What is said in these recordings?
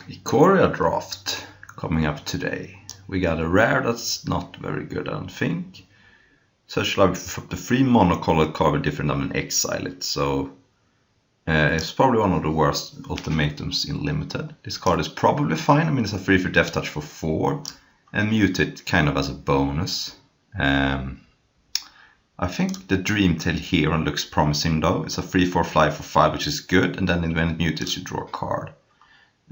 Ikoria draft coming up today. We got a rare that's not very good, I don't think. Search library for the 3 monocolored card with different and exile it. So it's probably one of the worst ultimatums in limited. This card is probably fine. I mean, it's a 3 for Death Touch for 4 and mute it kind of as a bonus. I think the Dreamtail Heron looks promising though. It's a 3/4 fly for 5, which is good, and then when it mutes you draw a card.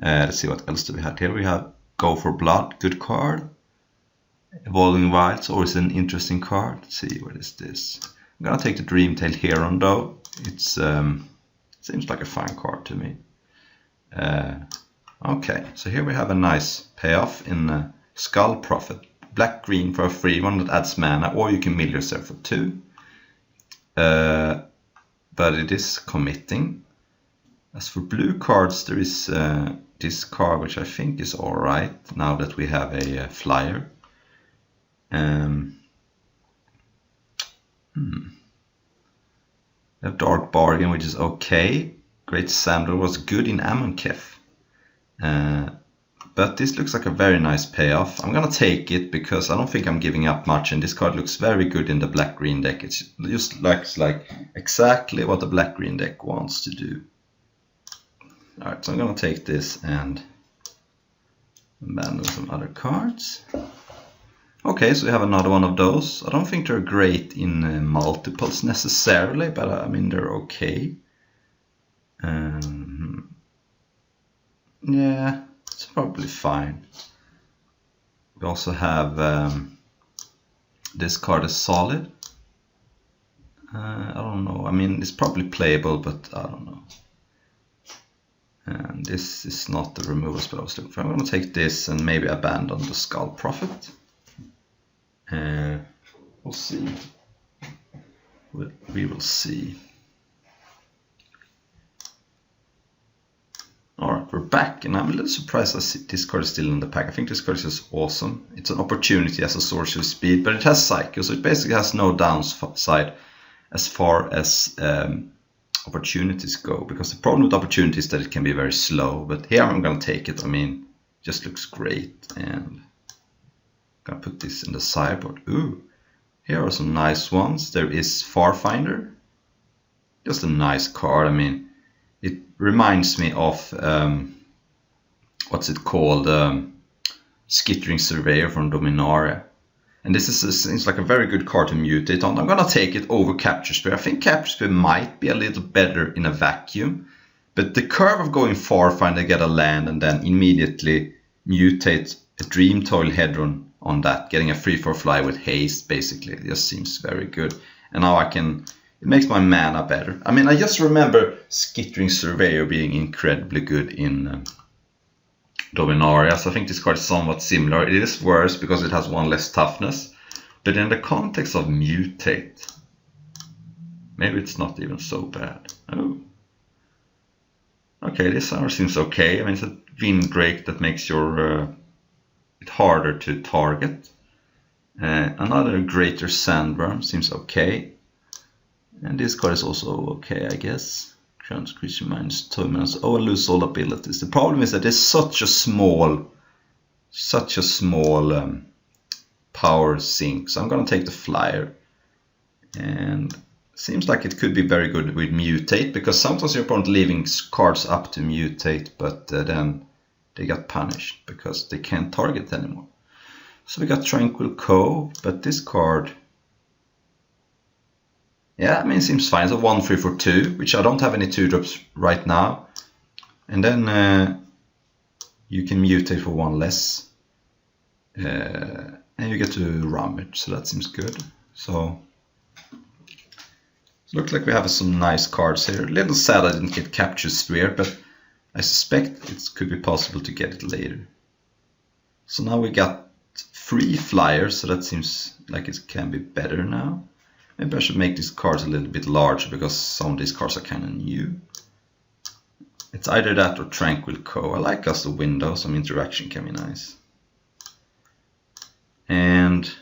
Let's see what else do we have here. We have Go for Blood, good card. Evolving Wilds, always an interesting card. Let's see, what is this? I'm gonna take the Dreamtail Heron though. It's seems like a fine card to me. Okay, so here we have a nice payoff in Skull Prophet. Black-green for a 3/1 that adds mana, or you can mill yourself for 2. But it is committing. As for blue cards, there is this card, which I think is alright, now that we have a flyer. We have Dark Bargain, which is okay. Great Sandal was good in Amonkhet. But this looks like a very nice payoff. I'm gonna take it because I don't think I'm giving up much, and this card looks very good in the black-green deck. It just looks like exactly what the black-green deck wants to do. Alright, so I'm gonna take this and abandon some other cards. Okay, so we have another one of those. I don't think they're great in multiples necessarily, but I mean they're okay. Yeah, it's probably fine. We also have this card is solid. I don't know. I mean, it's probably playable, but I don't know. And this is not the removal spell I was looking for. I'm going to take this and maybe abandon the Skull Prophet. We'll see. We will see. Alright, we're back, and I'm a little surprised I see this card is still in the pack. I think this card is just awesome. It's an opportunity as a sorcery speed, but it has Psycho, so it basically has no downside as far as opportunities go. Because the problem with opportunities is that it can be very slow, but here I'm going to take it. I mean, it just looks great, and I'm going to put this in the sideboard. Ooh, here are some nice ones. There is Farfinder, just a nice card. I mean, it reminds me of, what's it called, Skittering Surveyor from Dominaria. And this seems like a very good card to mutate on. I'm going to take it over Capture Spear. I think Capture Spear might be a little better in a vacuum. But the curve of going Farfinder, get a land, and then immediately mutate a Dreamtail Heron on that, getting a 3/4 fly with haste, basically. It just seems very good. And now I can... It makes my mana better. I mean, I just remember Skittering Surveyor being incredibly good in Dominaria, so I think this card is somewhat similar. It is worse because it has 1 less toughness, but in the context of mutate, maybe it's not even so bad. Oh, okay, this hour seems okay. I mean, it's a Windbreak that makes your it harder to target. Another Greater Sandworm seems okay. And this card is also okay, I guess. Crowns creature minus 2 minutes. Oh, I lose all abilities. The problem is that it's such a small power sink. So I'm gonna take the flyer. And seems like it could be very good with mutate, because sometimes your opponent leaving cards up to mutate, but then they got punished because they can't target anymore. So we got Tranquil Cove, but this card, yeah, I mean, it seems fine. It's a 1/3 for 2, which I don't have any 2-drops right now. And then you can mutate for 1 less. And you get to rummage, so that seems good. So, looks like we have some nice cards here. A little sad I didn't get Capture Sphere, but I suspect it could be possible to get it later. So now we got 3 flyers, so that seems like it can be better now. Maybe I should make these cards a little bit larger, because some of these cards are kind of new. It's either that or Tranquil Cove. I like us the window, some interaction can be nice. And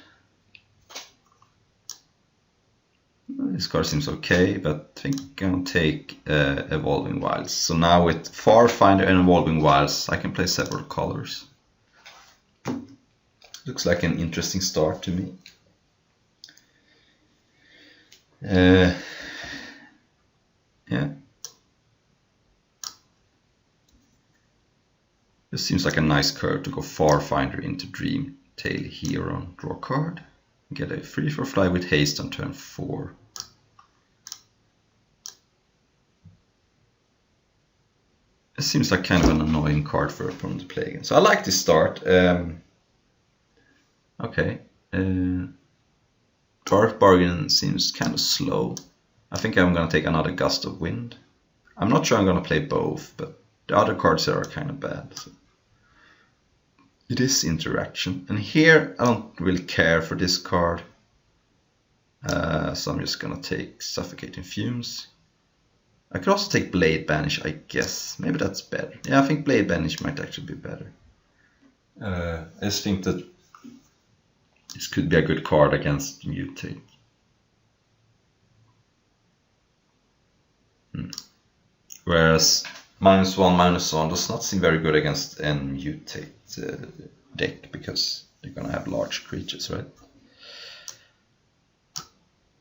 This card seems okay, but I think I'm gonna take Evolving Wilds. So now with Farfinder and Evolving Wilds, I can play several colors. Looks like an interesting start to me. Yeah. This seems like a nice curve to go Farfinder into Dream Tail Hero. Draw a card. Get a 3/4 with haste on turn 4. It seems like kind of an annoying card for opponent to play against. So I like this start. Okay. Dark Bargain seems kind of slow. I think I'm going to take another Gust of Wind. I'm not sure I'm going to play both, but the other cards here are kind of bad. So. It is interaction. And here I don't really care for this card. So I'm just going to take Suffocating Fumes. I could also take Blade Banish, I guess. Maybe that's better. Yeah, I think Blade Banish might actually be better. I just think that this could be a good card against Mutate. Whereas -1/-1 does not seem very good against an Mutate deck, because they're gonna have large creatures, right?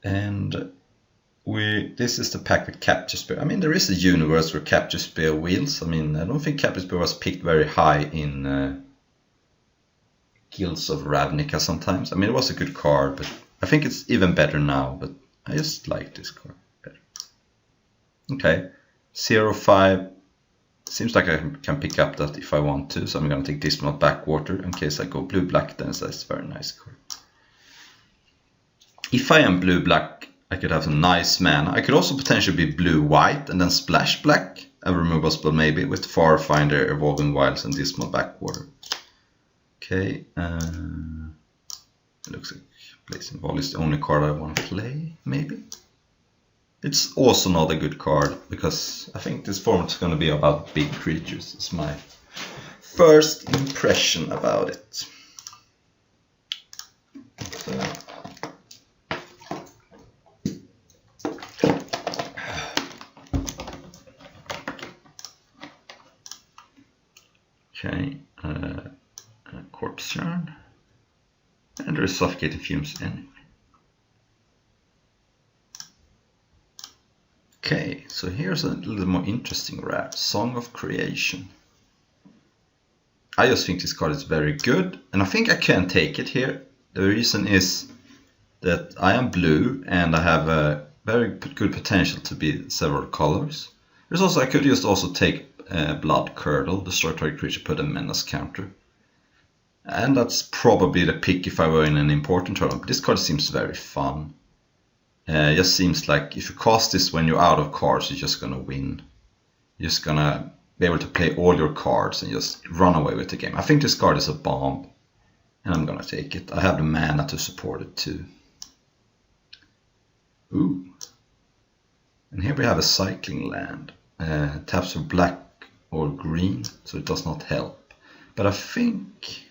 And this is the pack with Capture Spear. I mean, there is a universe where Capture Spear wheels. I mean, I don't think Capture Spear was picked very high in Guilds of Ravnica sometimes. I mean, it was a good card, but I think it's even better now, but I just like this card better. Okay, 0/5. Seems like I can pick up that if I want to, so I'm going to take this one Backwater in case I go blue-black, then it's a very nice card. If I am blue-black, I could have a nice mana. I could also potentially be blue-white and then splash black. A removal spell maybe with Farfinder, Evolving Wilds and Dismal Backwater. Okay, it looks like Blazing Volley is the only card I want to play, maybe. It's also not a good card, because I think this format is going to be about big creatures. It's my first impression about it. So. Okay, Corpse Churn. And there is Suffocating Fumes anyway. Okay, so here's a little more interesting rare, Song of Creation. I just think this card is very good, and I think I can take it here. The reason is that I am blue, and I have a very good potential to be several colors. There's also, I could just also take Blood Curdle, destroy target creature, put a menace counter. And that's probably the pick if I were in an important tournament. This card seems very fun. It just seems like if you cast this when you're out of cards, you're just gonna win. You're just gonna be able to play all your cards and just run away with the game. I think this card is a bomb, and I'm gonna take it. I have the mana to support it too. Ooh. And here we have a cycling land. Taps for black or green, so it does not help. But I think...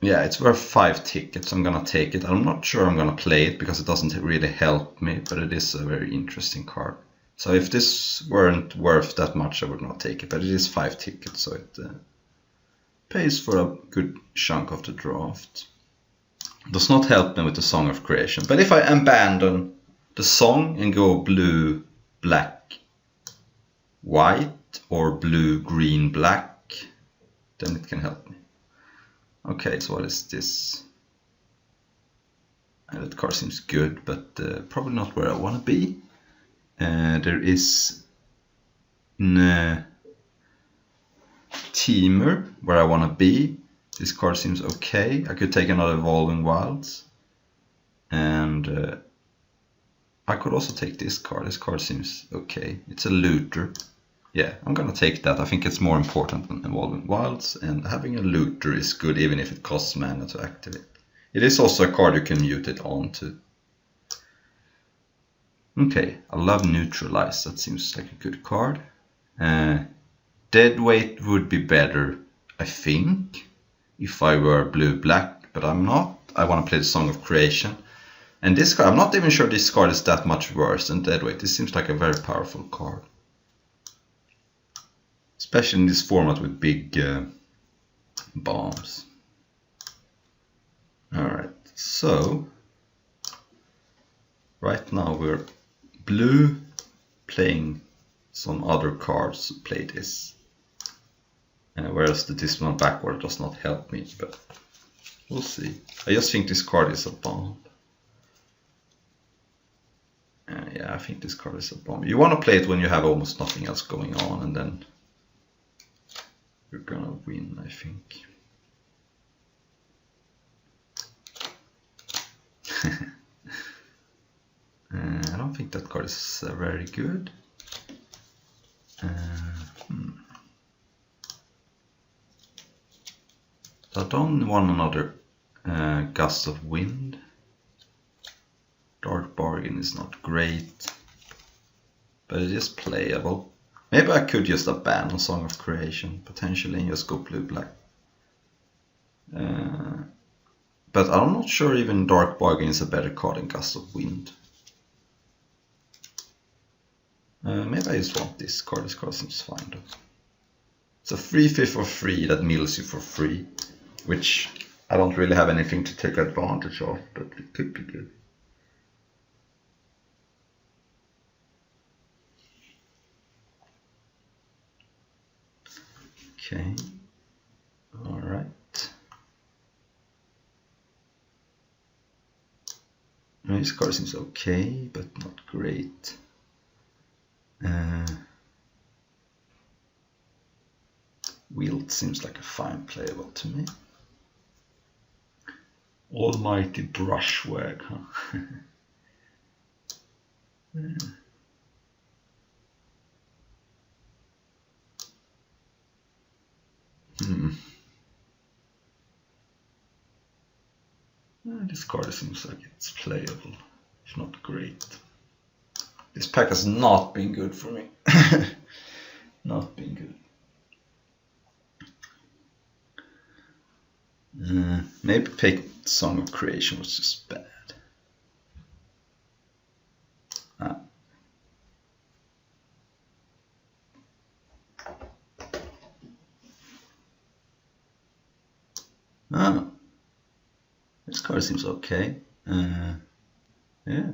yeah, it's worth 5 tickets. I'm gonna take it. I'm not sure I'm gonna play it because it doesn't really help me, but it is a very interesting card. So if this weren't worth that much, I would not take it. But it is 5 tickets, so it pays for a good chunk of the draft. Does not help me with the Song of Creation. But if I abandon the song and go blue, black, white, or blue, green, black, then it can help me. Okay, so what is this? That card seems good, but probably not where I want to be. There is Teamer, where I want to be. This card seems okay. I could take another Evolving Wilds. And I could also take this card. This card seems okay. It's a looter. Yeah, I'm gonna take that. I think it's more important than Evolving Wilds, and having a looter is good even if it costs mana to activate. It is also a card you can mute it onto. Okay, I love Neutralize. That seems like a good card. Deadweight would be better, I think, if I were blue-black, but I'm not. I want to play the Song of Creation. And this card, I'm not even sure this card is that much worse than Deadweight. This seems like a very powerful card. Especially in this format with big bombs. Alright, so right now we're blue playing some other cards to play this. Whereas the Dismal backward does not help me, but we'll see. I just think this card is a bomb. Yeah, I think this card is a bomb. You want to play it when you have almost nothing else going on, and then you're gonna win, I think. I don't think that card is very good. I don't want another gust of wind. Dark Bargain is not great, but it is playable. Maybe I could just abandon Song of Creation potentially and just go blue-black. But I'm not sure even Dark Bargain is a better card than Gust of Wind. Maybe I just want this card. This card seems fine though. It's a 3/5 for free that mills you for free, which I don't really have anything to take advantage of, but it could be good. Okay, all right. This card seems okay, but not great. Wield seems like a fine playable to me. Almighty Brushwag, huh? This card seems like it's playable, if not great. This pack has not been good for me. Not been good. Maybe pick Song of Creation was just bad. This card seems okay. Yeah.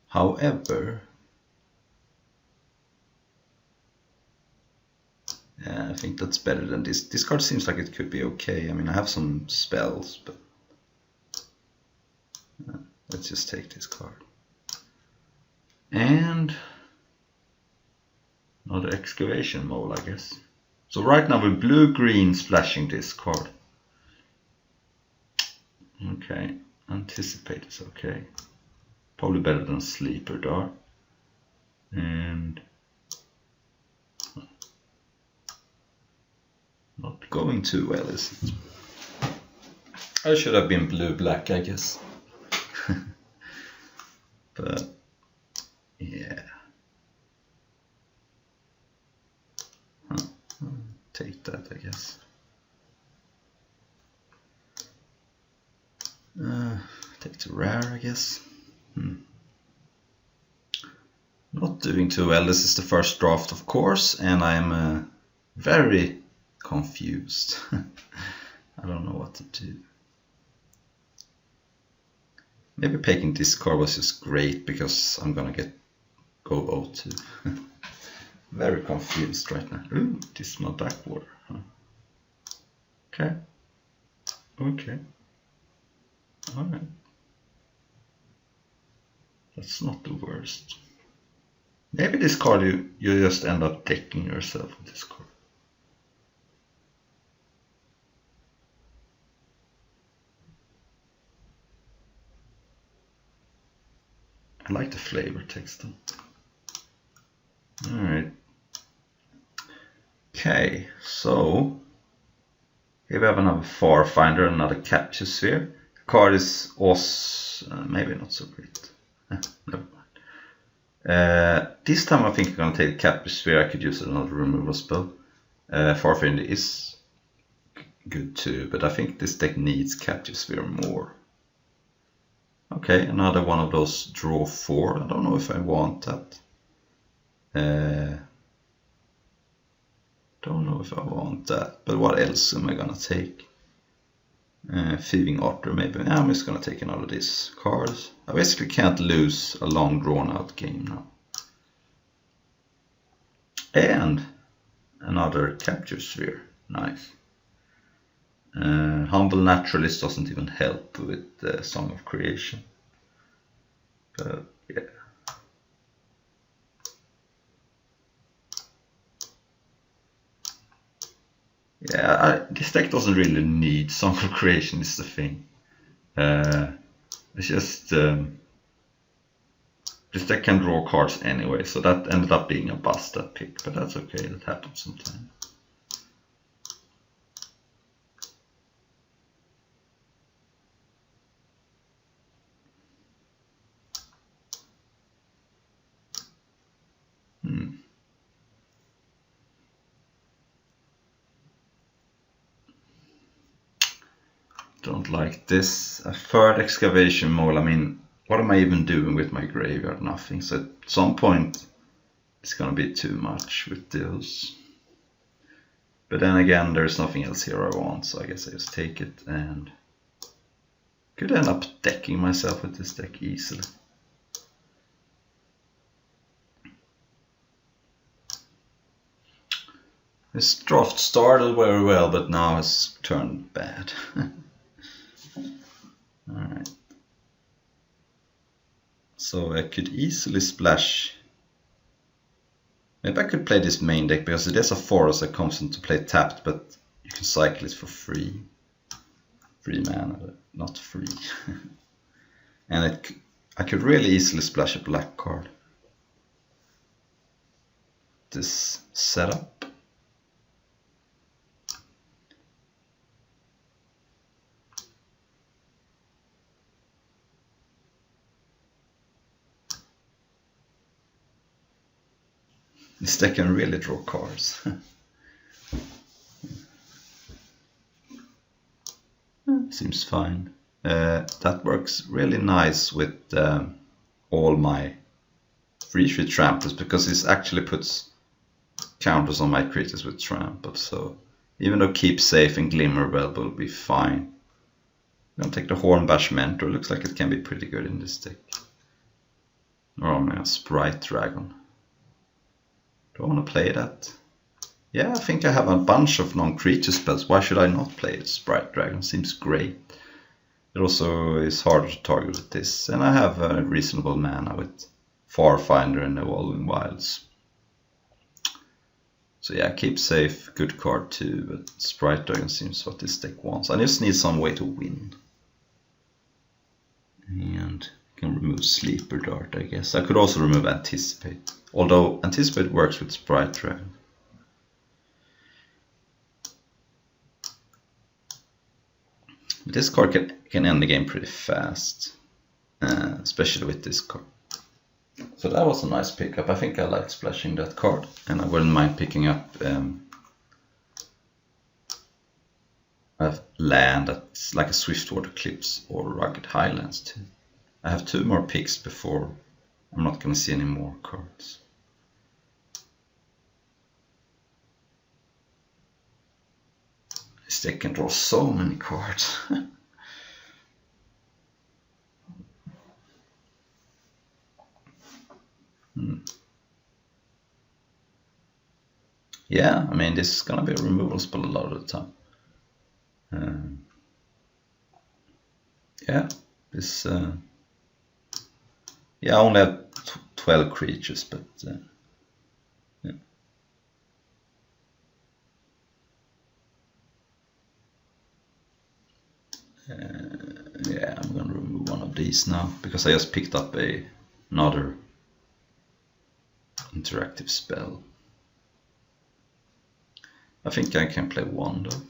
However, yeah, I think that's better than this. This card seems like it could be okay. I mean, I have some spells, but let's just take this card. And another excavation mole, I guess. So right now we're blue-green splashing this card. Okay, Anticipate is okay. Probably better than Sleeper Dart. And not going too well, is it? I should have been blue-black, I guess. But yeah. Take that, I guess. Take the rare, I guess. Not doing too well. This is the first draft, of course, and I'm very confused. I don't know what to do. Maybe picking this card was just great because I'm gonna go O2. Very confused right now. Ooh, Dismal Backwater. Huh? Okay. Okay. Alright. That's not the worst. Maybe this card you just end up decking yourself with this card. I like the flavor text though. Alright. Okay, so here we have another Farfinder, another Capture Sphere. The card is also maybe not so great. Never mind. This time I think I'm gonna take Capture Sphere. I could use another removal spell. Farfinder is good too, but I think this deck needs Capture Sphere more. Okay, another one of those draw 4. I don't know if I want that. Don't know if I want that, but what else am I gonna take? Thieving Otter maybe. Yeah, I'm just gonna take another of these cards. I basically can't lose a long drawn out game now. And another Capture Sphere. Nice. Humble Naturalist doesn't even help with the Song of Creation. But yeah. Yeah, this deck doesn't really need Song of Creation, is the thing. It's just this deck can draw cards anyway, so that ended up being a bust, that pick, but that's okay, that happens sometimes. Don't like this. A third Excavation Mole. I mean, what am I even doing with my graveyard? Nothing. So at some point it's gonna be too much with those. But then again, there's nothing else here I want, so I guess I just take it, and could end up decking myself with this deck easily. This draft started very well, but now has turned bad. Alright. So I could easily splash. Maybe I could play this main deck, because it is a forest that comes into play tapped, but you can cycle it for free. Free mana, not free. And I could really easily splash a black card. This setup. This deck can really draw cards. Seems fine. That works really nice with all my free tramplers, because this actually puts counters on my creatures with trample. So even though Keep Safe and Glimmerweb will be fine. I'm gonna take the Hornbash Mentor. Looks like it can be pretty good in this deck. Oh man, Sprite Dragon. Do I want to play that? Yeah, I think I have a bunch of non-creature spells. Why should I not play it? Sprite Dragon seems great. It also is harder to target with this. And I have a reasonable mana with Farfinder and Evolving Wilds. So yeah, Keep Safe, good card too, but Sprite Dragon seems what this deck wants. I just need some way to win. And can remove Sleeper Dart, I guess. I could also remove Anticipate. Although Anticipate works with Sprite Dragon. But this card can end the game pretty fast. Especially with this card. So that was a nice pickup. I think I like splashing that card. And I wouldn't mind picking up a land that's like a Swiftwater Cliffs or Rugged Highlands too. I have 2 more picks before I'm not going to see any more cards. This deck can draw so many cards. Yeah, I mean, this is going to be a removal spell a lot of the time. Yeah, this... yeah, I only have 12 creatures, but yeah. Yeah, I'm gonna remove one of these now, because I just picked up another interactive spell. I think I can play one though.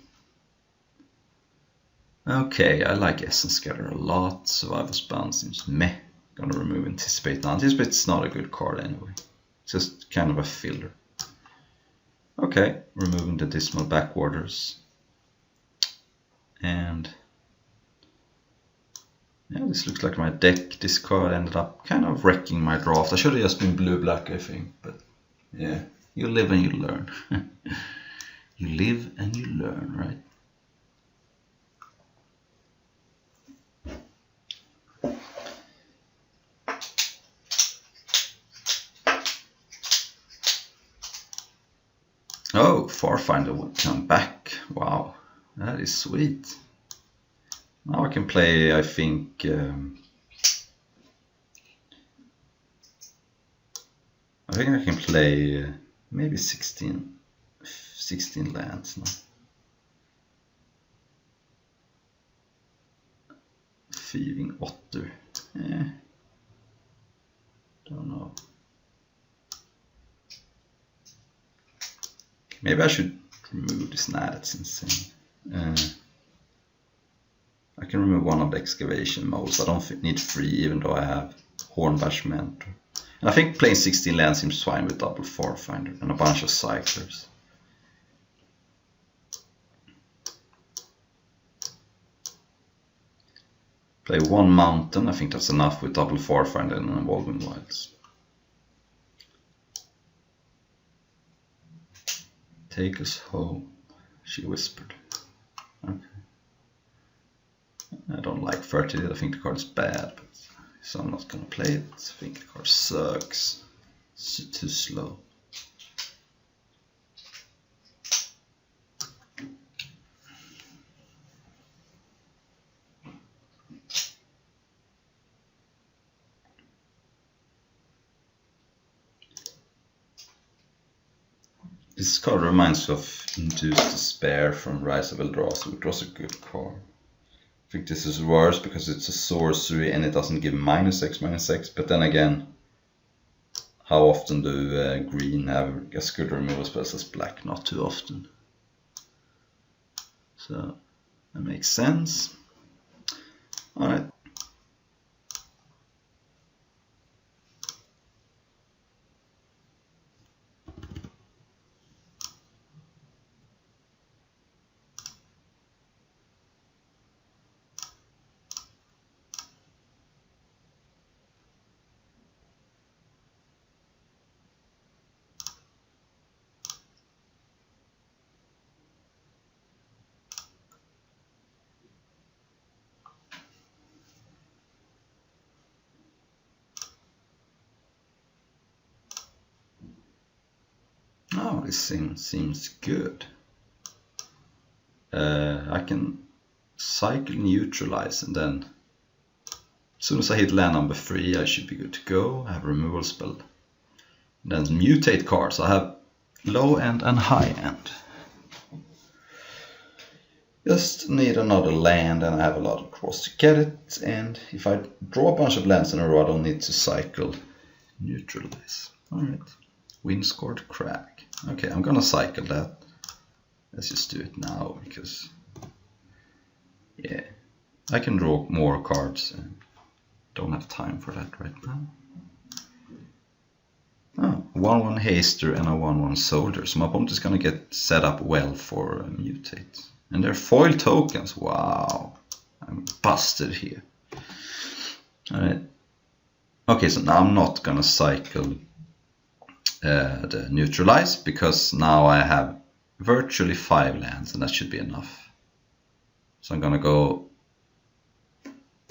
Okay, I like Essence Scatter a lot. Survival's Bound seems meh. Gonna remove Anticipate now. Anticipate's not a good card anyway. It's just kind of a filler. Okay, removing the dismal backwaters. And yeah, this looks like my deck. This card ended up kind of wrecking my draft. I should have just been blue-black, I think, but yeah, you live and you learn. You live and you learn, right? Oh, Farfinder will come back. Wow, that is sweet. Now I can play, I think, I can play maybe 16 lands now. Thieving Otter. Don't know. Maybe I should remove this. Nah, that's insane. I can remove one of the excavation modes. I don't need 3, even though I have Hornbash Mentor. And I think playing 16 lands seems fine with double Farfinder and a bunch of cyclers. Play 1 mountain. I think that's enough with double Farfinder and Evolving Wilds. Take us home, she whispered. Okay. I don't like Fertility. I think the card is bad, but so I'm not gonna play it. I think the card sucks. It's too slow. This card reminds me of Induced Despair from Rise of Eldrazi, which was a good card. I think this is worse because it's a sorcery and it doesn't give -X/-X, but then again, how often do green have as good removal spells as black? Not too often. So that makes sense. Alright. Oh, this seems good. I can cycle neutralize and then as soon as I hit land number 3 I should be good to go. I have removal spell. Then mutate cards. I have low end and high end. Just need another land and I have a lot of cross to get it, and if I draw a bunch of lands in a row I don't need to cycle neutralize. Alright. Windscored Crag. Okay, I'm gonna cycle that. Let's just do it now because yeah, I can draw more cards and don't have time for that right now. Oh, 1/1 Haster and a 1/1 Soldier. So my opponent is gonna get set up well for mutate. And they're foil tokens. Wow, I'm busted here. Alright. Okay, so now I'm not gonna cycle the neutralize because now I have virtually 5 lands and that should be enough. So I'm gonna go.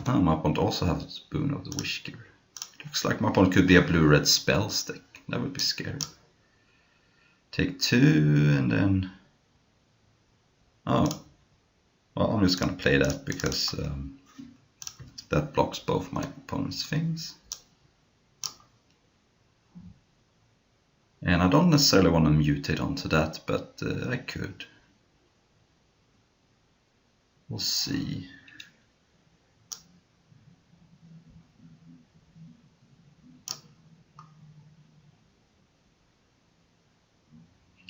Oh, my opponent also has Boon of the Wishgiver. Looks like my opponent could be a blue-red spell stick. That would be scary. Take 2 and then. Oh, well, I'm just gonna play that because that blocks both my opponent's things. And I don't necessarily want to mutate onto that, but I could. We'll see.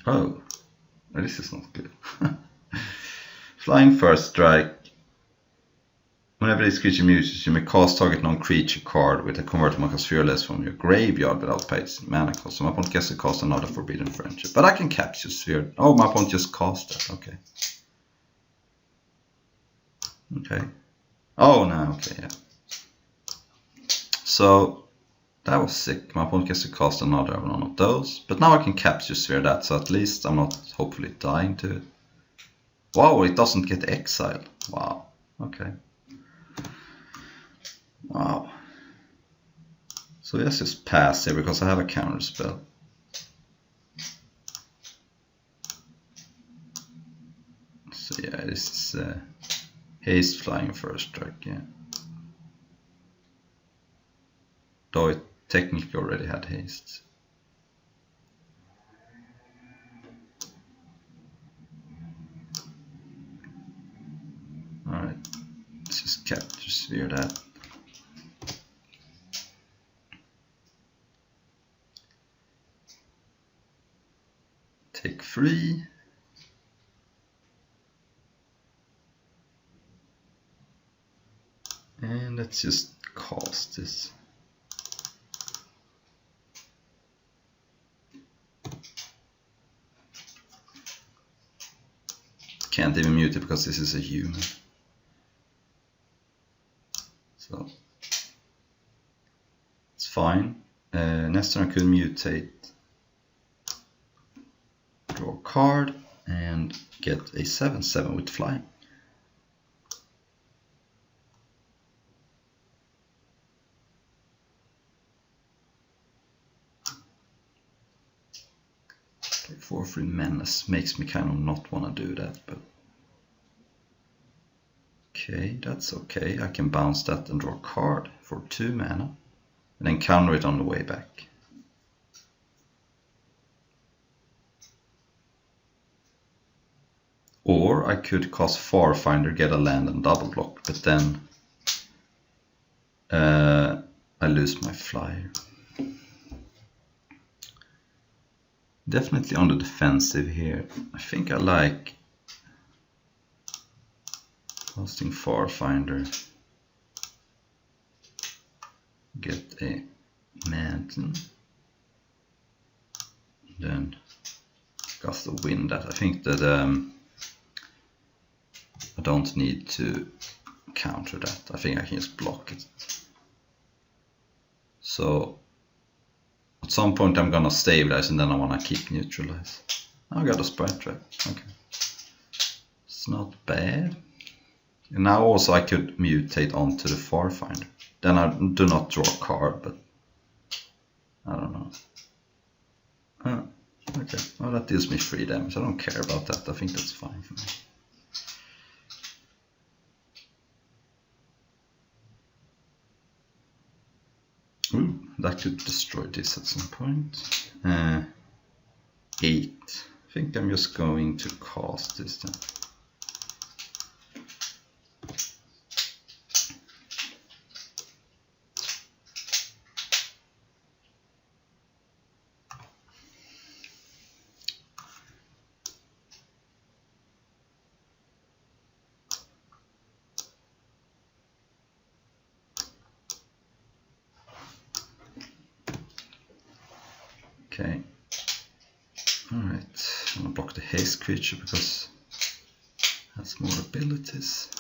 Oh, this is not good. Flying First Strike. Whenever this creature mutes, you may cast target non-creature card with a converted mark of fearless from your graveyard without paying mana cost. So my opponent gets to cast another Forbidden Friendship. But I can capture Sphere. Oh, my opponent just cast that. Okay. Okay. Oh, no. Okay, yeah. So that was sick. My opponent gets to cast another one of those. But now I can capture Sphere that, so at least I'm not hopefully dying to it. Wow, it doesn't get exiled. Wow. Okay. Wow. So let's just pass here because I have a counter spell. So yeah, this is haste flying first strike, yeah. Though it technically already had haste. Alright, let's just capture Sphere that. Take 3. And let's just cast this. Can't even mute it because this is a human. So it's fine. Next turn I could mutate, draw a card, and get a 7/7 with flying. Okay, 4/3 menace makes me kind of not want to do that, but okay, that's okay. I can bounce that and draw a card for 2 mana, and then counter it on the way back. Or I could cast Farfinder, get a land and double block, but then I lose my flyer. Definitely on the defensive here. I think I like casting Farfinder. Get a Mountain. Then Gust of Wind that. I think that I don't need to counter that. I think I can just block it. So at some point I'm gonna stabilize and then I wanna keep neutralize. I got a Sprite Trap. Okay. It's not bad. And now also I could mutate onto the Farfinder. Then I do not draw a card, but I don't know. Okay, well that deals me 3 damage. I don't care about that. I think that's fine for me. Ooh, that could destroy this at some point. 8. I think I'm just going to cast this then. Okay. Alright, I'm gonna block the haste creature because it has more abilities.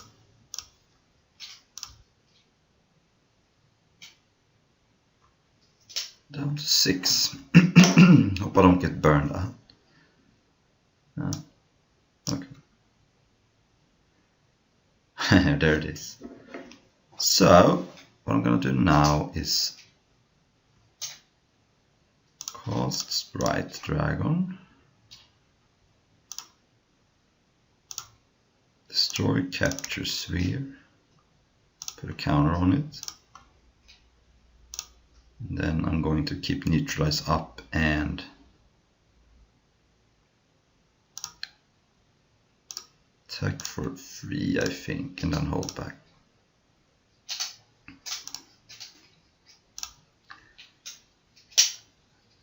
Down to 6. Hope I don't get burned out. Okay. There it is. So, what I'm gonna do now is cast Sprite Dragon, destroy Capture Sphere, put a counter on it, and then I'm going to keep Neutralize up and attack for 3 I think, and then hold back.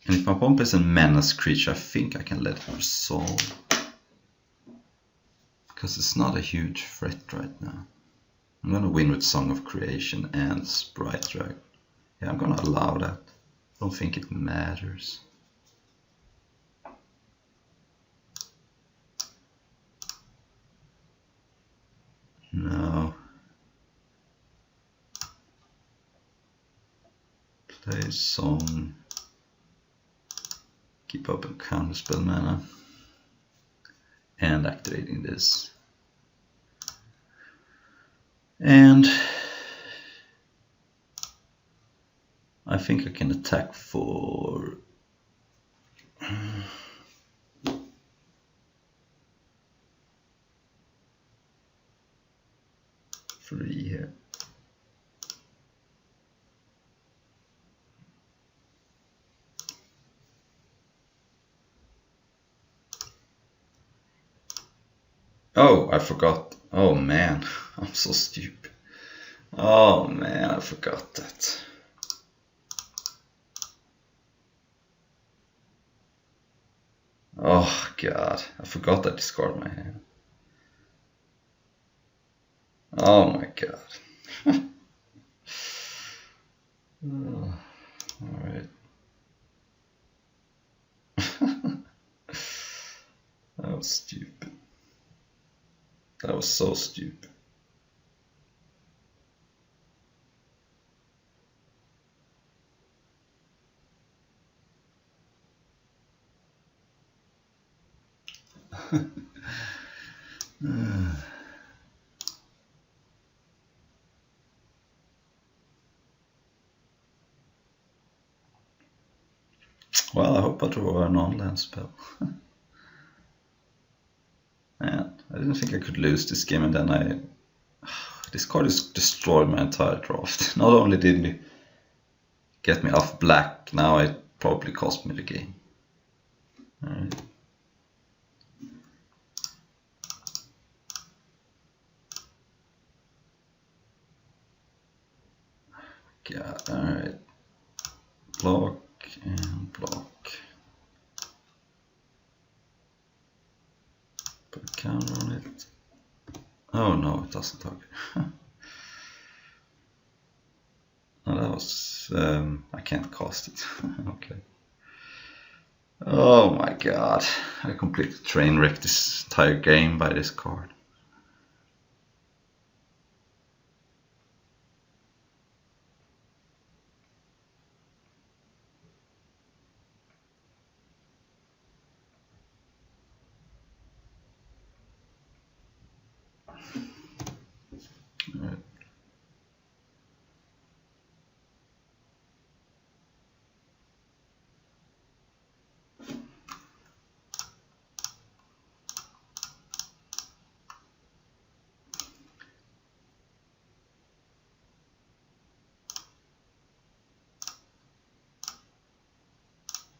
And if my opponent is a menace creature, I think I can let it resolve. Because it's not a huge threat right now. I'm gonna win with Song of Creation and Sprite Drag. Yeah, I'm gonna allow that. I don't think it matters. No. Play song. Keep open counterspell mana. And activating this. And I think I can attack for 3 here. Oh, I forgot. Oh man, I'm so stupid. Oh man, I forgot that. Oh god, I forgot I discard my hand. Oh my god. Oh, alright. That was stupid. That was so stupid. Well, I hope I draw a non-land spell. Man, I didn't think I could lose this game, and then this card has destroyed my entire draft. Not only did it get me off black, now it probably cost me the game. Alright. God, alright. Block and block. Put a counter on it. Oh no, it doesn't talk. Oh, that was... I can't cast it. Okay. Oh my god. I completely train wrecked this entire game by this card. Alright.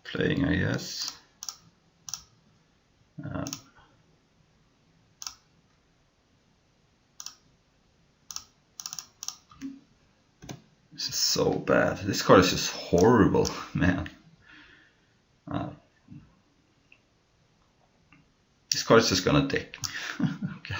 Playing, I guess. This is so bad. This card is just horrible, man. This card is just gonna deck me. Okay.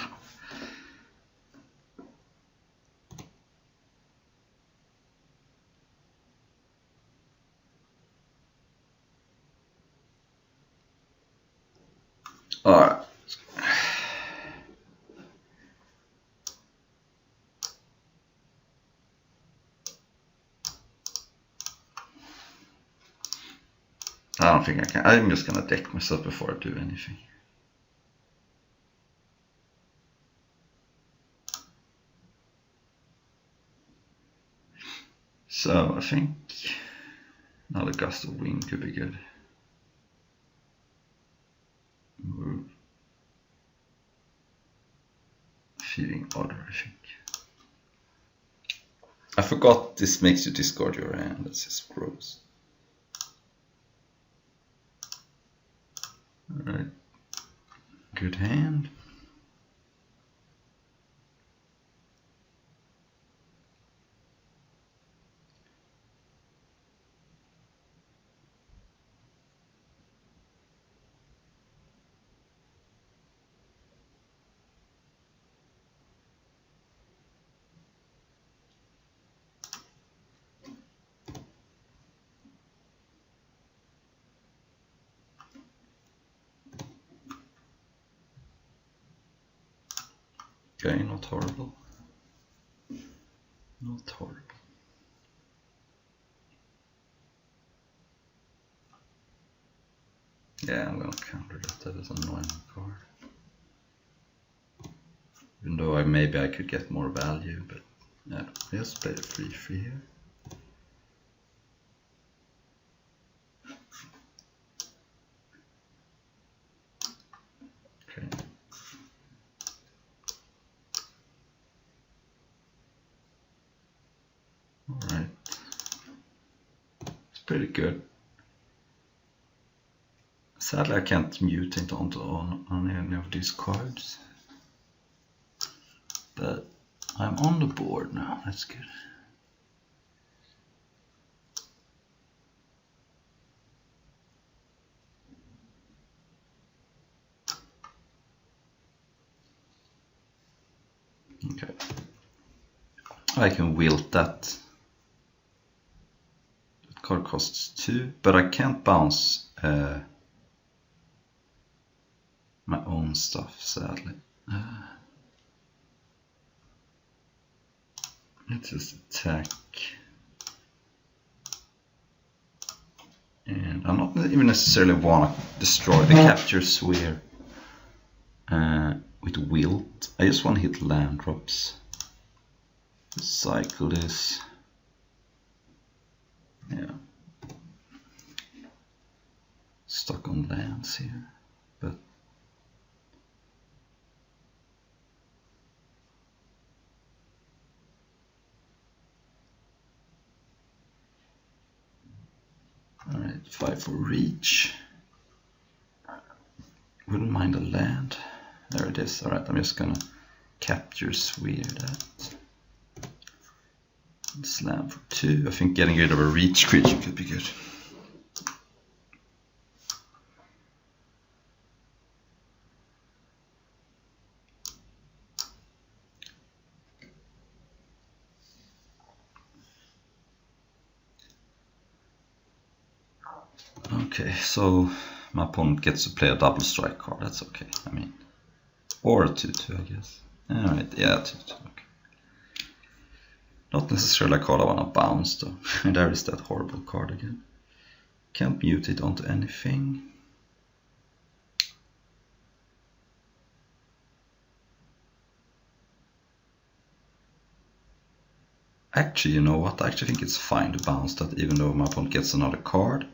Alright. I don't think I can. I'm just gonna deck myself before I do anything. So I think another gust of wind could be good. Move. Feeding order, I think. I forgot this makes you discard your hand. That's just gross. Alright. Good hand. Okay, not horrible. Not horrible. Yeah, I'm gonna counter that. That is an annoying card. Even though maybe I could get more value, but yeah, just play a 3/3 here. Okay. Alright. It's pretty good. Sadly I can't mutate onto on any of these cards. But I'm on the board now, that's good. Okay. I can wilt that. That card costs 2, but I can't bounce my own stuff, sadly. Let's just attack. And I'm not even necessarily want to destroy the capture sphere with wilt. I just want to hit land drops. Cycle this. Yeah. Stuck on lands here, but alright, 5 for reach. Wouldn't mind a land. There it is. Alright, I'm just gonna capture sphere that. And slam for 2. I think getting rid of a reach creature could be good. Okay, so my opponent gets to play a double strike card. That's okay. I mean, or a 2/2, I guess. Alright, yeah, 2/2. Okay. Not necessarily a card I want to bounce though. And there is that horrible card again. Can't mutate onto anything. Actually, you know what? I actually think it's fine to bounce that, even though my opponent gets another card.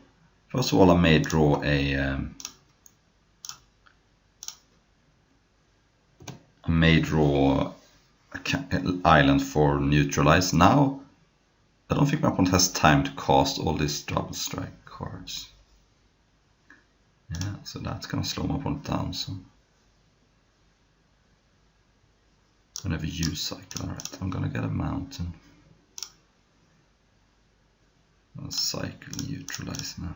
First of all, I may draw an island for neutralize. Now, I don't think my opponent has time to cast all these double strike cards. Yeah, so that's gonna slow my opponent down some. Whenever you cycle, alright, I'm gonna get a mountain. I'll cycle neutralize now.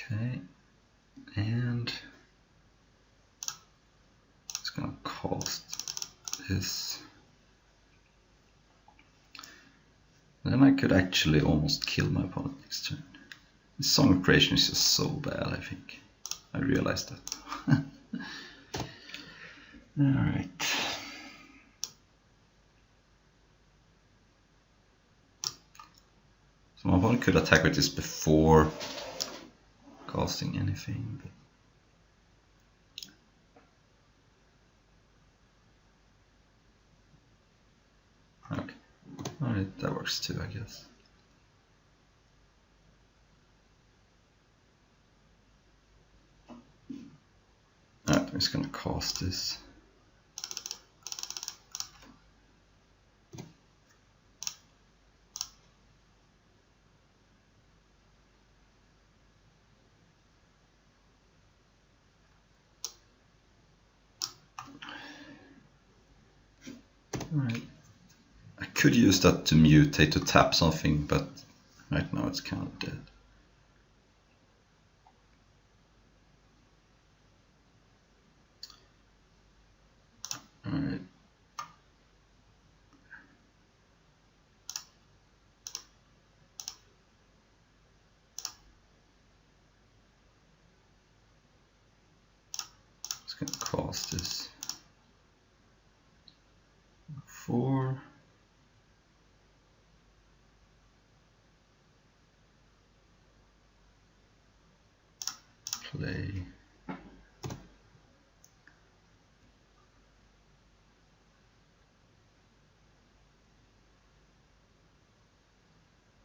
Okay, and it's gonna cost this. Then I could actually almost kill my opponent next turn. This Song of Creation is just so bad, I think. I realized that. Alright. So my opponent could attack with this before casting anything. But... okay. Alright, that works too, I guess. Alright, I'm just gonna cast this. Alright. I could use that to mutate to tap something, but right now it's kind of dead. Alright. Just gonna cast this. 4. Play.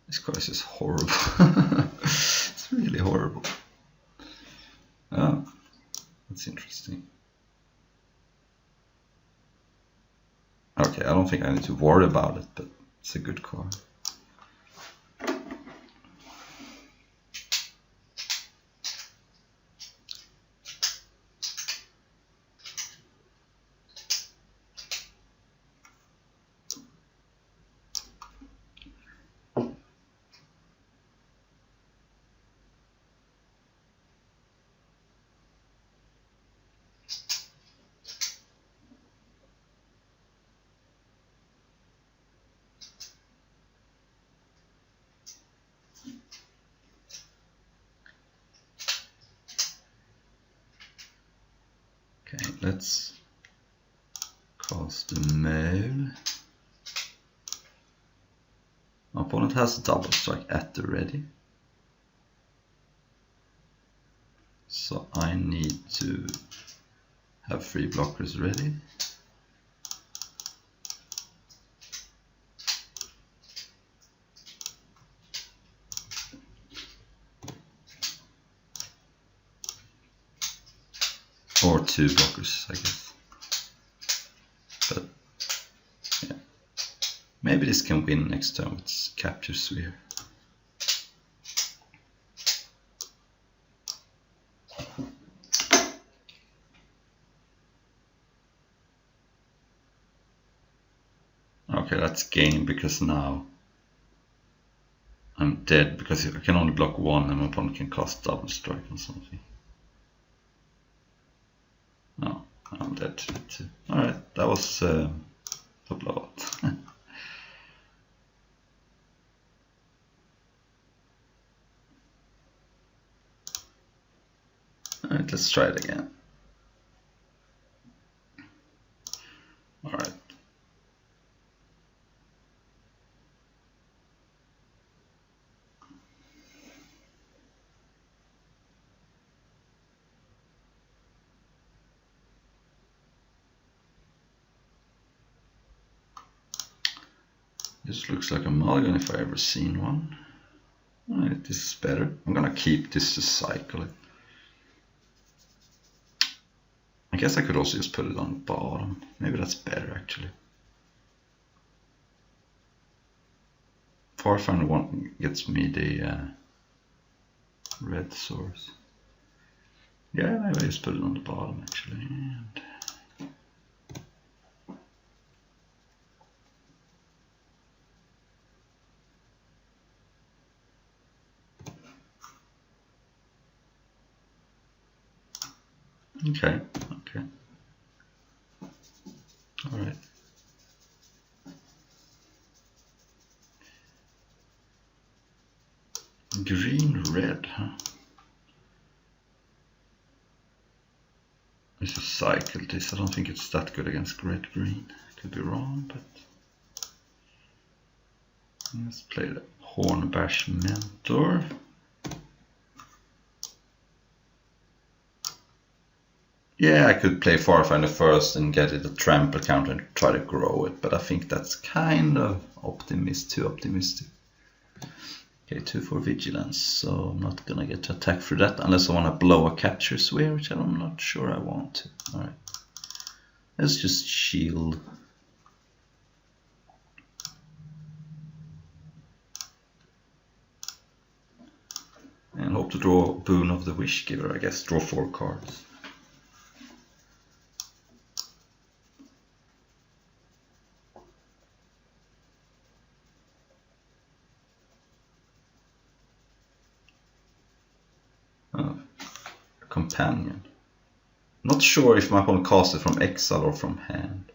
This card is horrible. It's really horrible. Oh, that's interesting. Okay, I don't think I need to worry about it, but it's a good card. Okay, let's cast the mail. My opponent has a double strike at the ready. So I need to have 3 blockers ready. Or 2 blockers, I guess. But yeah, maybe this can win next turn with Capture Sphere. Okay, that's game because now I'm dead because I can only block 1 and my opponent can cast double strike on something. No, I'm dead too. Alright, that was a blowout. Alright, let's try it again. Alright. This looks like a mulligan if I ever seen one. Alright, this is better. I'm gonna keep this to cycle it. I guess I could also just put it on the bottom. Maybe that's better actually. Farfinder one gets me the red source. Yeah, maybe I just put it on the bottom actually. And okay. Alright. Green, red, huh? I should cycle this. I don't think it's that good against red, green. Could be wrong, but let's play the Hornbash Mentor. Yeah, I could play Farfinder first and get it a trample counter and try to grow it, but I think that's kind of too optimistic. Okay, 2 for vigilance, so I'm not gonna get to attack for that unless I want to blow a Capture Sphere, which I'm not sure I want to. Alright, let's just shield. And hope to draw Boon of the Wishgiver, I guess. Draw 4 cards. Companion. Not sure if my opponent casts it from exile or from hand.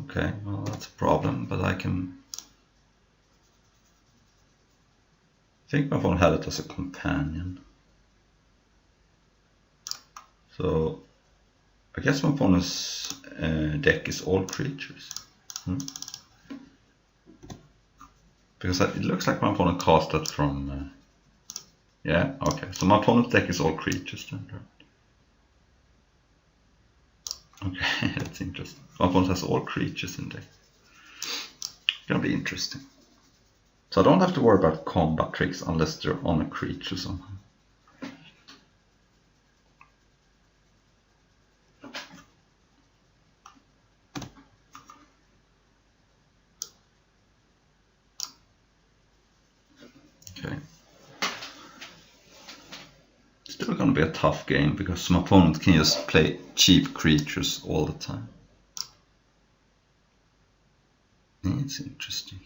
Okay, well that's a problem, but I think my opponent had it as a companion. So I guess my opponent's deck is all creatures. Because it looks like my opponent cast that from... yeah, okay. So my opponent's deck is all creatures then. Okay, that's interesting. My opponent has all creatures in deck. Gonna be interesting. So I don't have to worry about combat tricks unless they're on a creature somehow. Okay. Still gonna be a tough game because my opponent can just play cheap creatures all the time. It's interesting.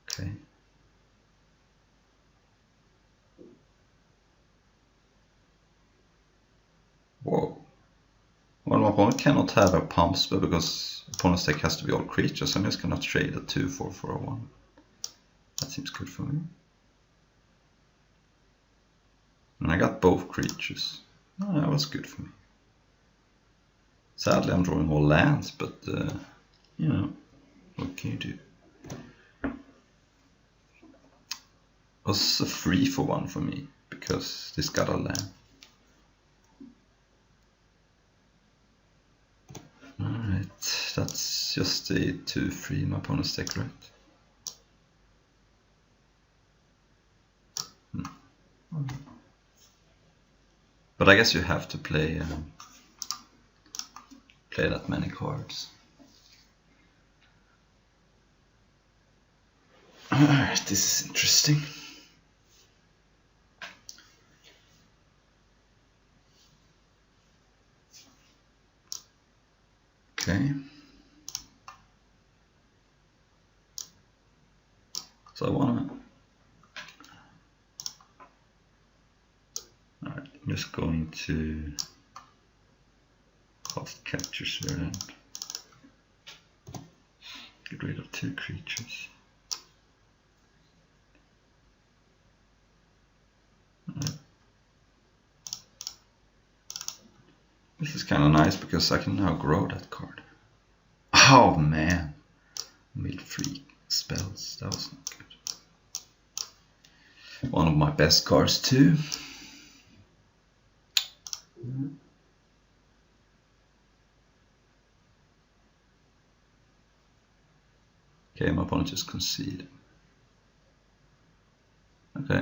Okay. Whoa. Well, my opponent cannot have a pump spell because opponent's deck has to be all creatures. I'm just gonna trade a 2/4 for a 1. That seems good for me. And I got both creatures. Oh, that was good for me. Sadly, I'm drawing all lands, but you know, what can you do? It was a 3/1 for me because this got a land. Alright, that's just a 2/3 in my opponent's deck, right? But I guess you have to play that many cards. Alright, this is interesting. Okay. So I wanna... Alright, I'm just going to cast Capture Sphere and get rid of 2 creatures. Alright. This is kind of nice because I can now grow that card. Oh man, made 3 spells, that was not good. One of my best cards too. Okay, my opponent just conceded. Okay.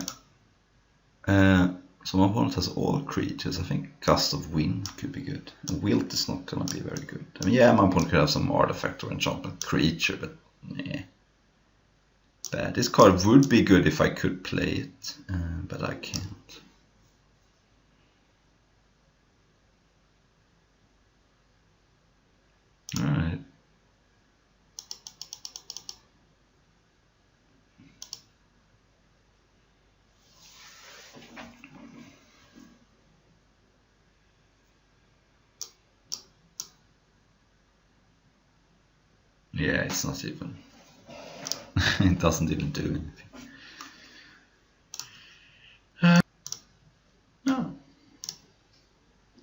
So my opponent has all creatures. I think Gust of Wind could be good. And Wilt is not gonna be very good. I mean, yeah, my opponent could have some artifact or enchantment creature, but yeah. Bad. This card would be good if I could play it, but I can't. Alright. Yeah, it's not even... it doesn't even do anything. Oh.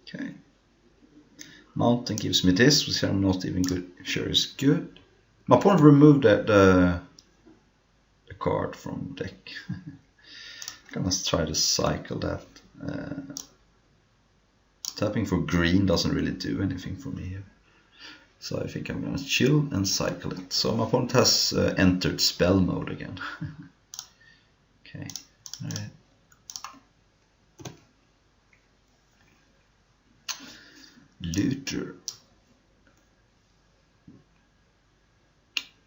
Okay. Mountain gives me this, which I'm not even sure is good. My opponent removed the card from deck. Gonna try to cycle that. Tapping for green doesn't really do anything for me here. So I think I'm gonna chill and cycle it. So my opponent has entered spell mode again. Okay, alright. Looter.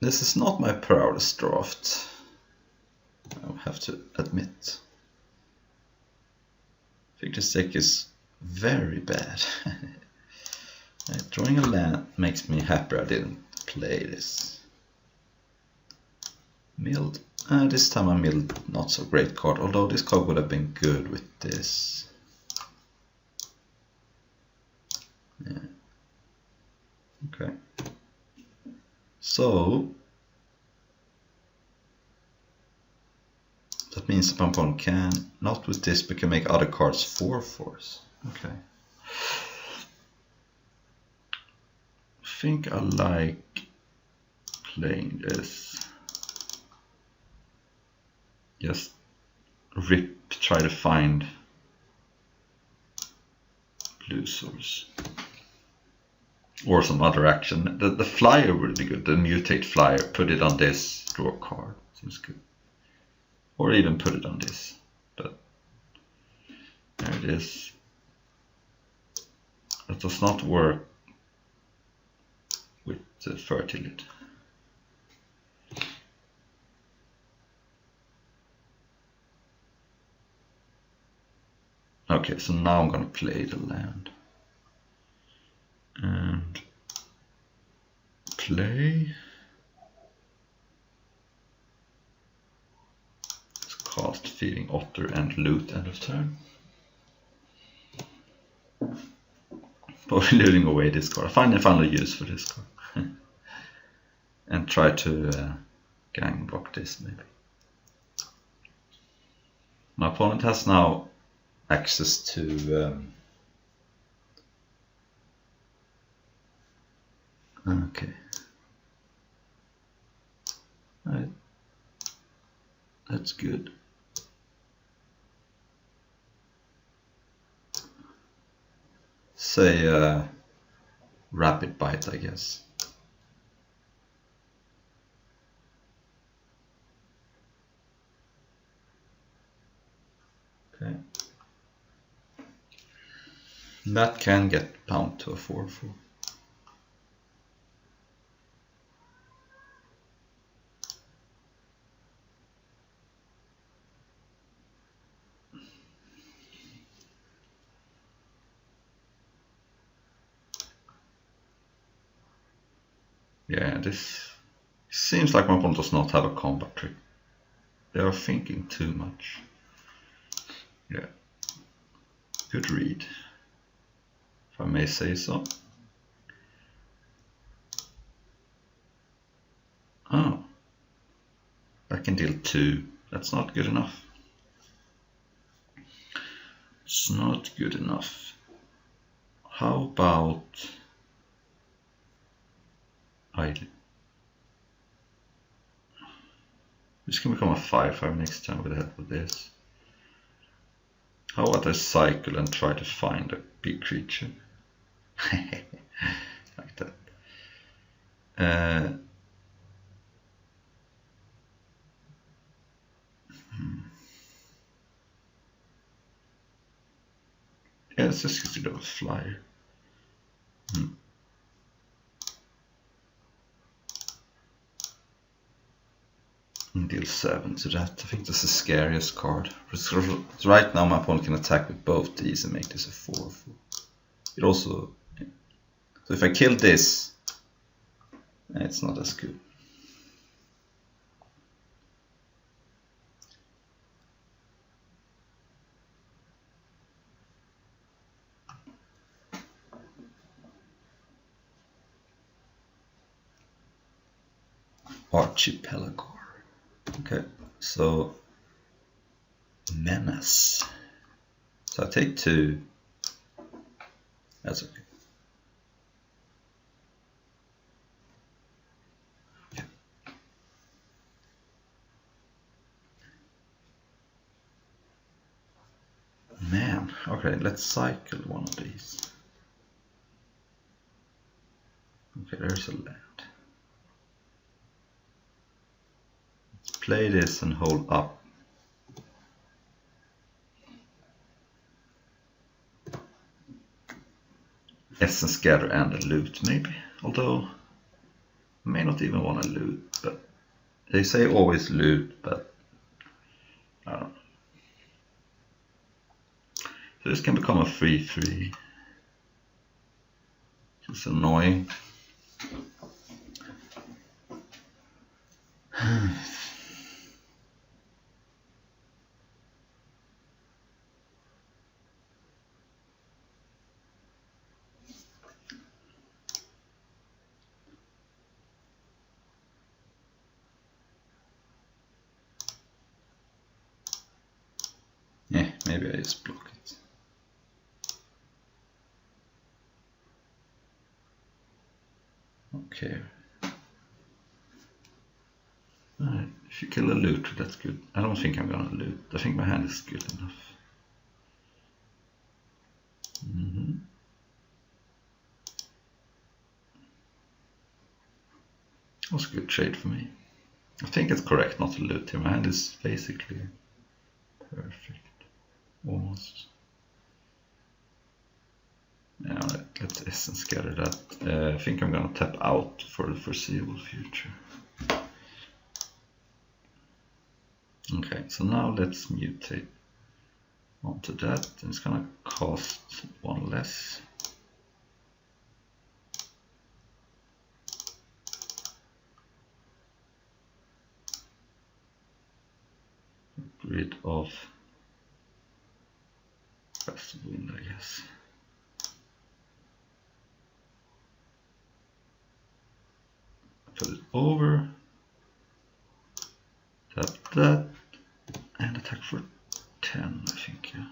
This is not my proudest draft, I have to admit. I think this deck is very bad. Drawing a land makes me happy I didn't play this. Milled. This time I milled not so great card, although this card would have been good with this. Yeah. Okay. So that means the opponent can, not with this, but can make other cards 4/4s. Okay. I think I like playing this. Just rip, try to find blue source. Or some other action. The flyer would be good, the mutate flyer. Put it on this, draw a card. Seems good. Or even put it on this. But there it is. That does not work with the fertility. Okay, so now I'm gonna play the land. And play. Let's cast Feeding Otter and loot end of turn. Probably looting away this card. I find a final use for this card. And try to gang block this maybe. My opponent has now access to okay. Alright. That's good. Say rapid bite, I guess. Okay. That can get pound to a 4/4. Yeah, this seems like my opponent does not have a combat trick. They are thinking too much. Yeah. Good read, if I may say so. Oh. I can deal 2. That's not good enough. It's not good enough. How about this can become a 5/5 next time with the help of this. How about I cycle and try to find a big creature? Like that. Yeah, let's just consider a flyer. And deal 7 to that. I think that's the scariest card. Right now my opponent can attack with both these and make this a 4/4. It also... So if I kill this, it's not as good. Archipelago. Okay, so menace. So I take 2. That's okay. Man, okay, let's cycle one of these. Okay, there's a land. Let's play this and hold up. Essence gather and a loot maybe, although I may not even want to loot, but they say always loot, but I don't know. So this can become a 3/3. It's annoying. Maybe I just block it. Okay. Alright, if you kill a looter, that's good. I don't think I'm gonna loot. I think my hand is good enough. That was a good trade for me. I think it's correct not to loot here. My hand is basically perfect. Almost. Yeah, let's essence scatter that. I think I'm gonna tap out for the foreseeable future. Okay, so now let's mutate onto that, and it's gonna cost one less. Get rid of rest of wind, I guess. Put it over, tap that, and attack for 10, I think, yeah.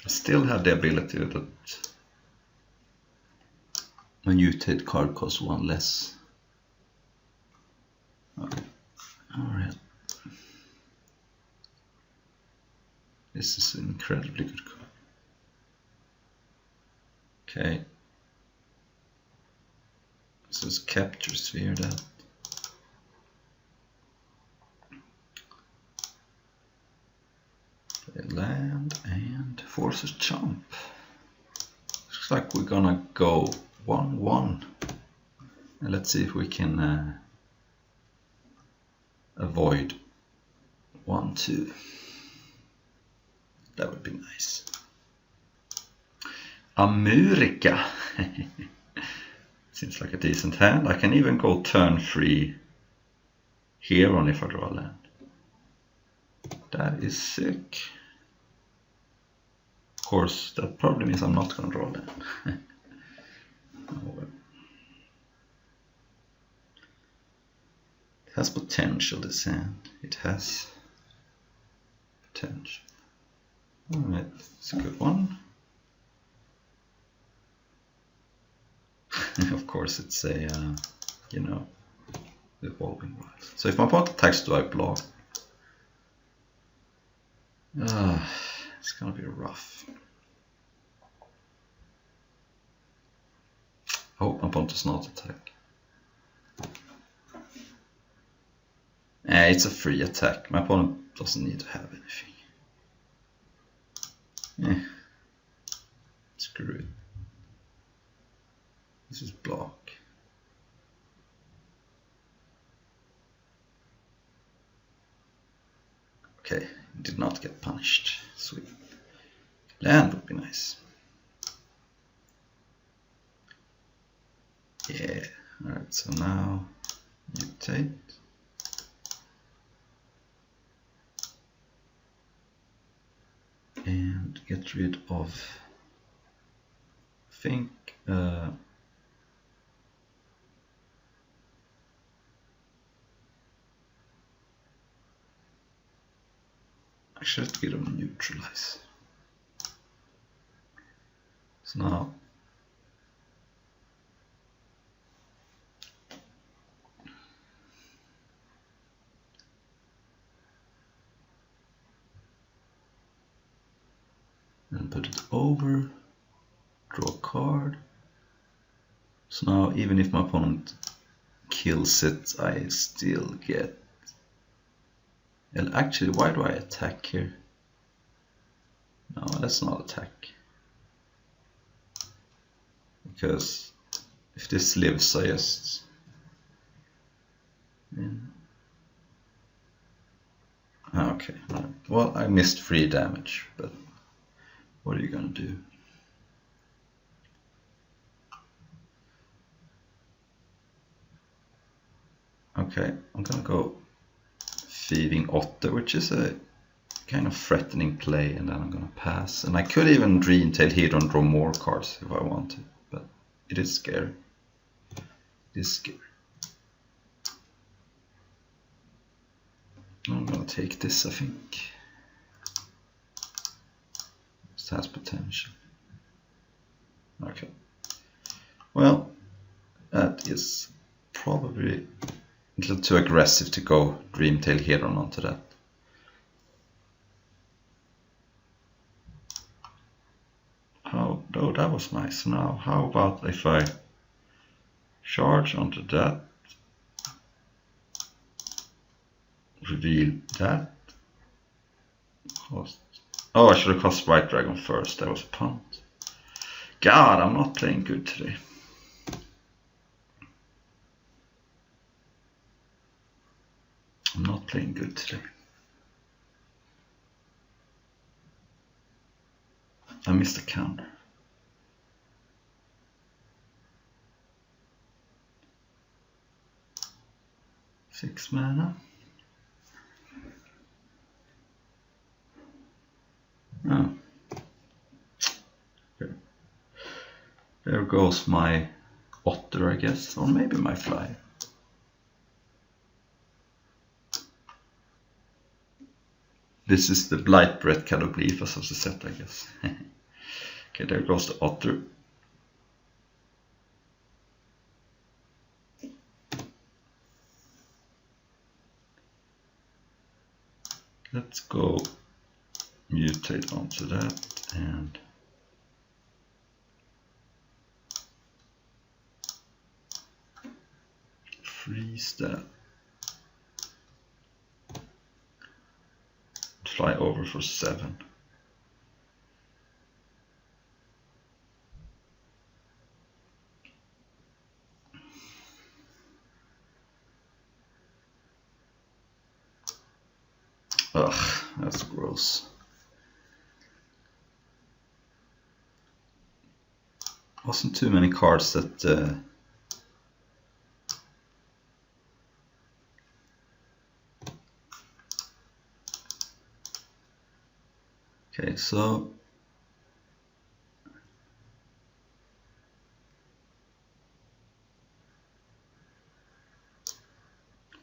I still have the ability that my mutate card costs one less. Okay, alright. This is an incredibly good card. Okay. Let's just capture sphere that. Play land and force a jump. Looks like we're gonna go 1-1. And let's see if we can avoid 1-2. That would be nice. America. Seems like a decent hand. I can even go turn 3 here on if I draw a land. That is sick. Of course, that probably means I'm not going to draw a land. Oh, well. It has potential, this hand. It has potential. Alright, it's a good one. Of course, it's a, you know, evolving rise. So if my opponent attacks, do I block? It's gonna be rough. I hope my opponent does not attack. It's a free attack. My opponent doesn't need to have anything. Screw it. This is block. Okay, did not get punished. Sweet. Land would be nice. Yeah. Alright, so now mutate. And get rid of, I think, actually let's get them neutralize. So now and put it over, draw a card. So now even if my opponent kills it, I still get. Well, actually, why do I attack here? No, let's not attack. Because if this lives, I just... Okay, right. Well, I missed 3 damage, but what are you gonna do? Okay, I'm gonna go Thieving Otter, which is a kind of threatening play, and then I'm gonna pass. And I could even Dreamtail here and draw more cards if I wanted, but it is scary. It is scary. I'm gonna take this, I think. This has potential. Okay. Well, that is probably a little too aggressive to go Dreamtail Heron onto that. Oh, that was nice. Now, how about if I charge onto that, reveal that, cost. Oh, I should have cost White Dragon first. That was a punt. God, I'm not playing good today. I'm not playing good today. I missed a counter. Six mana. Oh. Okay. There goes my otter, I guess, or maybe my fly. This is the Blight Breath Caloglyphus of the set, I guess. Okay, there goes the otter. Let's go mutate onto that and freeze that. Fly over for 7. Ugh, that's gross. Wasn't too many cards that okay, so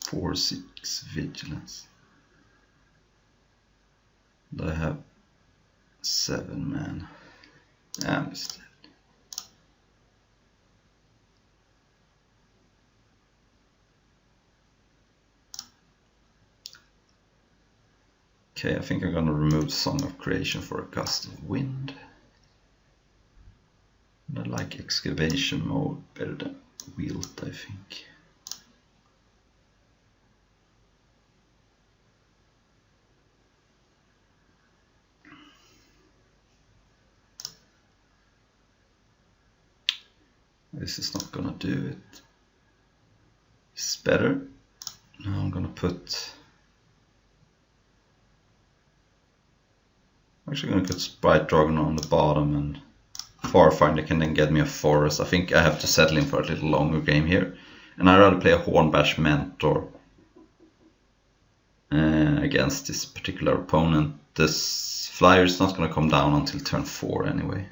four, 6 vigilance. And I have 7 man. I missed it. Okay, I think I'm gonna remove Song of Creation for a Gust of Wind. And I like Excavation mode better than Wilt, I think. This is not gonna do it. It's better. Now I'm gonna put. I'm actually gonna put Sprite Dragon on the bottom, and Farfinder can then get me a forest. I think I have to settle in for a little longer game here, and I'd rather play a Hornbash Mentor against this particular opponent. This flyer is not gonna come down until turn 4 anyway.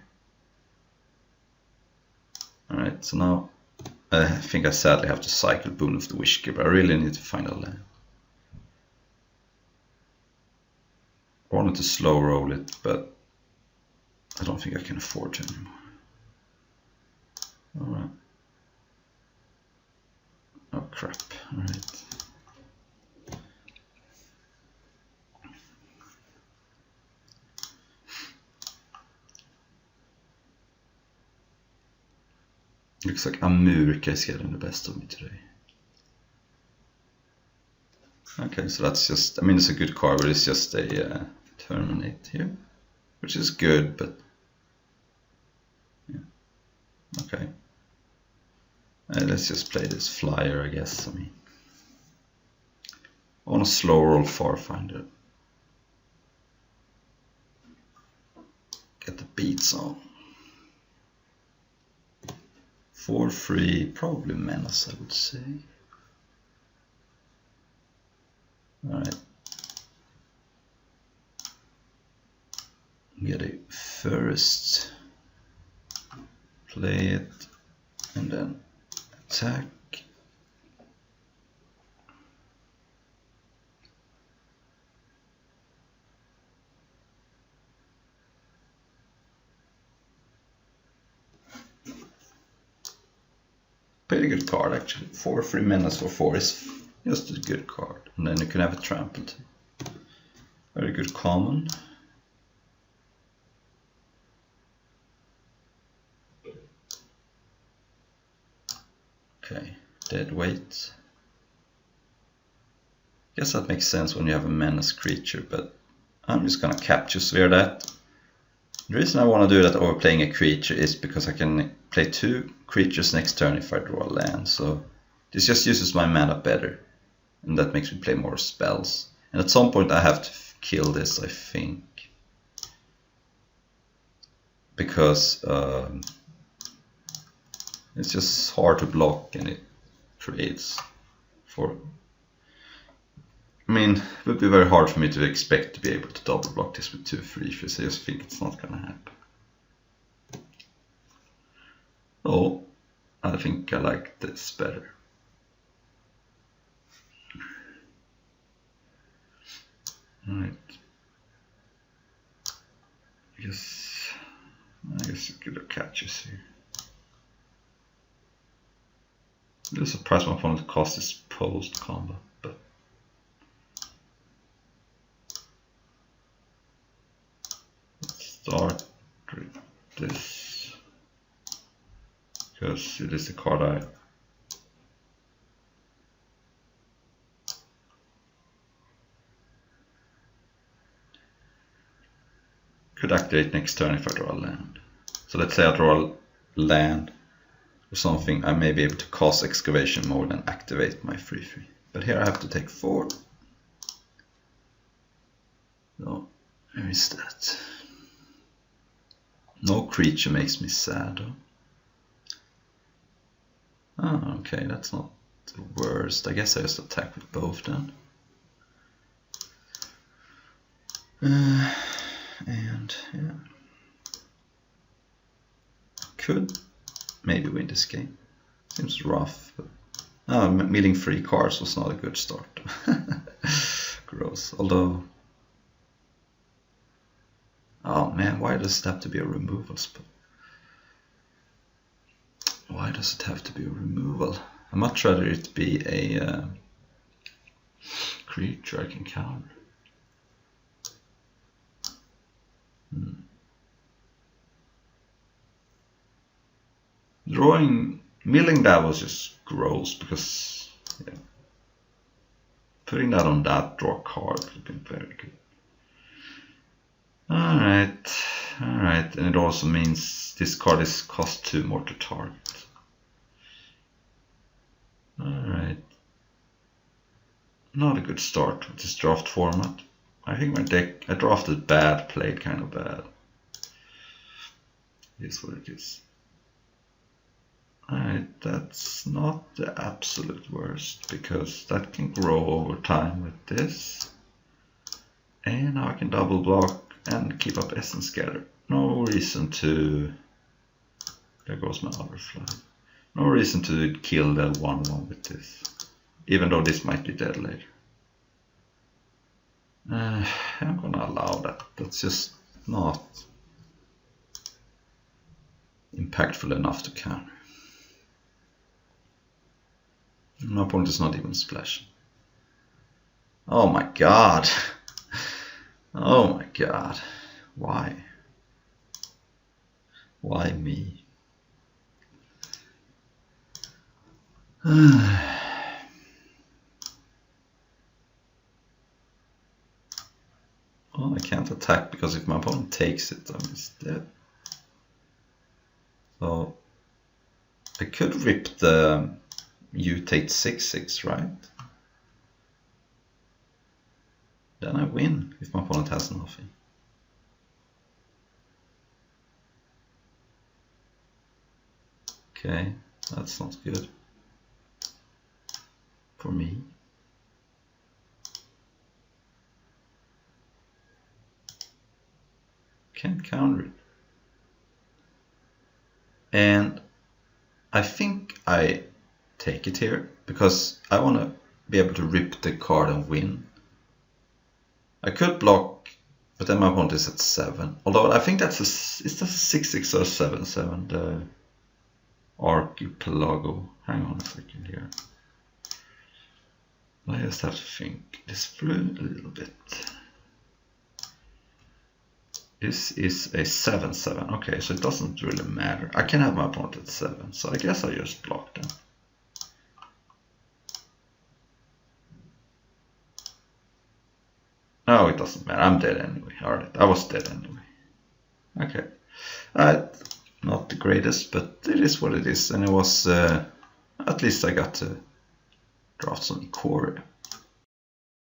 Alright, so now I think I sadly have to cycle Boon of the Wishkeeper. I really need to find a land. I wanted to slow roll it, but I don't think I can afford to anymore. Alright. Oh crap, alright. Looks like Amurka is getting the best of me today. Okay, so that's just, I mean, it's a good card, but it's just a terminate here, which is good, but yeah. Okay. Let's just play this flyer, I guess. I mean, I want to slow roll Farfinder. Get the beats on. 4/3, probably Menace, I would say. Alright. Get a first. Play it. And then attack. Pretty good card actually. 4 free menace for 4 is just a good card. And then you can have it trampled. Very good common. Okay, dead weight. Guess that makes sense when you have a menace creature, but I'm just gonna capture sphere that. The reason I want to do that over playing a creature is because I can play 2 creatures next turn if I draw a land, so this just uses my mana better, and that makes me play more spells. And at some point I have to kill this, I think, because it's just hard to block and it creates for... I mean, it would be very hard for me to expect to be able to double block this with 2 free-free, so I just think it's not gonna happen. Oh, I think I like this better. Right. I guess you could catch us here. I'm surprised my opponent cost is post combat, but let's start with this because it is the card I could activate next turn if I draw a land. So let's say I draw a land or something, I may be able to cast Excavation Mode and activate my 3/3. But here I have to take 4. So, where is that? No creature makes me sad. Oh, okay, that's not the worst. I guess I just attack with both then. And yeah, could maybe win this game. Seems rough, but milling 3 cards was not a good start. Gross. Although, oh man, why does it have to be a removal spell? Why does it have to be a removal? I'd much rather it be a creature I can counter. Milling that was just gross because yeah, putting that on that draw card would have been very good. Alright, and it also means this card is cost 2 more to target. Alright, not a good start with this draft format. I think my deck, I drafted bad, played kind of bad. It is what it is. Alright, that's not the absolute worst, because that can grow over time with this. And now I can double block and keep up Essence Scatter. No reason to... There goes my other flag. No reason to kill the 1/1 with this, even though this might be dead later. I'm gonna allow that. That's just not impactful enough to counter. My opponent is not even splashing. Oh my god. Oh my god. Why? Why me? Oh, I can't attack because if my opponent takes it, I'm just dead. So I could rip the mutate 6/6, right? Then I win if my opponent has nothing. Okay, that's not good for me. Can't counter it. And I think I take it here because I want to be able to rip the card and win. I could block, but then my opponent is at 7. Although I think that's is that a 6/6 or 7/7? Archipelago. Hang on a second here. I just have to think this through a little bit. This is a 7/7. Okay, so it doesn't really matter. I can have my pawn at 7, so I guess I just block them. Oh, it doesn't matter. I'm dead anyway. Alright, I was dead anyway. Okay. Not the greatest, but it is what it is. And it was, at least I got to draft some Ikoria.